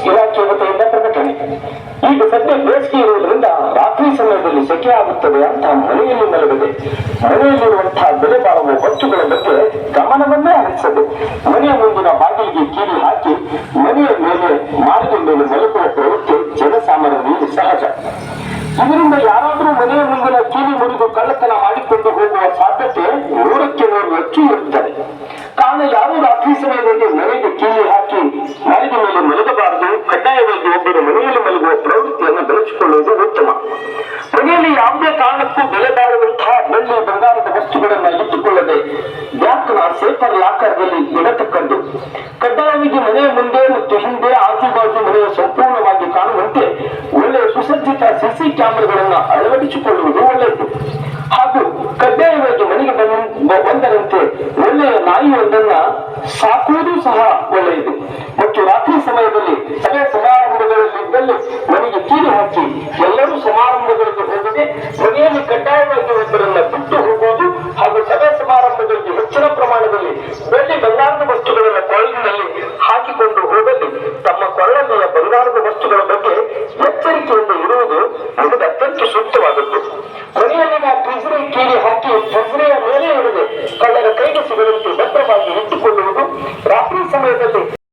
ಇಲಾಖೆ ವತಿಯಿಂದ ಪ್ರಕಟಣೆ. ಈಗ ಸದ್ಯ ಬೇಸಿಗೆ ಇರುವುದರಿಂದ ರಾತ್ರಿ ಸಮಯದಲ್ಲಿ ಸೆಕೆ ಆಗುತ್ತದೆ ಅಂತ ಮನೆಯಲ್ಲಿ ಮಲಗದೆ ಮನೆಯಲ್ಲಿರುವಂತಹ ಬೆಲೆ ಬಾಳುವ ವಸ್ತುಗಳ ಬಗ್ಗೆ ಗಮನವನ್ನೇ ಹರಿಸದೆ ಮನೆಯ ಮುಂದಿನ ಬಾಗಿಲಿಗೆ ಕೀಲಿ ಹಾಕಿ ಮನೆಯ ಮೇಲೆ ಮಾರ್ಗದ ಮೇಲೆ ಮಲಗುವ ಪ್ರವೃತ್ತಿ ಜನಸಾಮಾನ್ಯರಲ್ಲಿ ಸಹಜ. ಇದರಿಂದ ಯಾರಾದರೂ ಮನೆಯ ಮುಂದಿನ ಕೀಲಿ ಮುರಿದು ಕಳ್ಳತನ ಮಾಡಿಕೊಂಡು ಹೋಗುವ ಸಾಧ್ಯತೆ 100ಕ್ಕೆ 100 ಹೆಚ್ಚು ಇರುತ್ತದೆ. ಕಾರಣ ಯಾರೂ ರಾತ್ರಿ ಸಮಯದಲ್ಲಿ ಮನೆಗೆ ಕೀಲಿ ಹಾಕಿ ಮಾರಿದ ಮೇಲೆ ಮಲಗಬಾರದು. ಕಡ್ಡಾಯವಾಗಿ ಒಬ್ಬರು ಮನೆಯಲ್ಲಿ ಮಲಗುವ ಪ್ರವೃತ್ತಿಯನ್ನು ಬೆಳೆಸಿಕೊಳ್ಳುವುದು ಉತ್ತಮ. ಮನೆಯಲ್ಲಿ ಯಾವುದೇ ಕಾರಣಕ್ಕೂ ಬೆಲೆ ಬಾಳುವಂತಹ ಬೆಳ್ಳಿ ಬಂಗಾರದ ವಸ್ತುಗಳನ್ನು ಇಟ್ಟುಕೊಳ್ಳದೆ ಬ್ಯಾಂಕ್ನ ಸೇಫರ್ ಲಾಕರ್ದಲ್ಲಿ ಇಡತಕ್ಕದ್ದು. ಕಡ್ಡಾಯವಾಗಿ ಮನೆಯ ಮುಂದೆ ಮತ್ತು ಹಿಂದೆ ಆಜುಬಾಜು ಮನೆಯ ಸಂಪೂರ್ಣವಾಗಿ ಕಾಣುವಂತೆ ಒಳ್ಳೆಯ ಸುಸಜ್ಜಿತ ಸಿಸಿ ಕ್ಯಾಮೆರಾಗಳನ್ನು ಅಳವಡಿಸಿಕೊಳ್ಳುವುದು ಒಳ್ಳೆಯದು. ಹಾಗೂ ಕಡ್ಡಾಯವಾಗಿ ಮನೆಗೆ ಬಂದರಂತೆ ಒಳ್ಳೆಯ ನಾಯಿಯೊಂದನ್ನ ಸಾಕುವುದು ಸಹ ಒಳ್ಳೆಯದು. ಮತ್ತು ರಾತ್ರಿ ಸಮಯದಲ್ಲಿ ಸಭೆ ಸಮಾರಂಭಗಳಲ್ಲಿದ್ದಲ್ಲಿ ಮನೆಗೆ ಕೀಲಿ ಹಾಕಿ ಎಲ್ಲರೂ ಸಮಾರಂಭಗಳಿಗೆ ಹೋಗದೆ ಮನೆಯಲ್ಲಿ ಕಡ್ಡಾಯವಾಗಿ ಒಬ್ಬರನ್ನ ಬಿಟ್ಟು ಹೋಗುವುದು ಹಾಗೂ ಸಭೆ ಸಮಾರಂಭಗಳಿಗೆ ಹೆಚ್ಚಿನ ಪ್ರಮಾಣದಲ್ಲಿ ಬೆಳ್ಳಿ ಬಂಗಾರದ ವಸ್ತುಗಳನ್ನು ಕೊರಳಿನಲ್ಲಿ ಹಾಕಿಕೊಂಡು ಹೋಗಲು ತಮ್ಮ ಕೊರಳ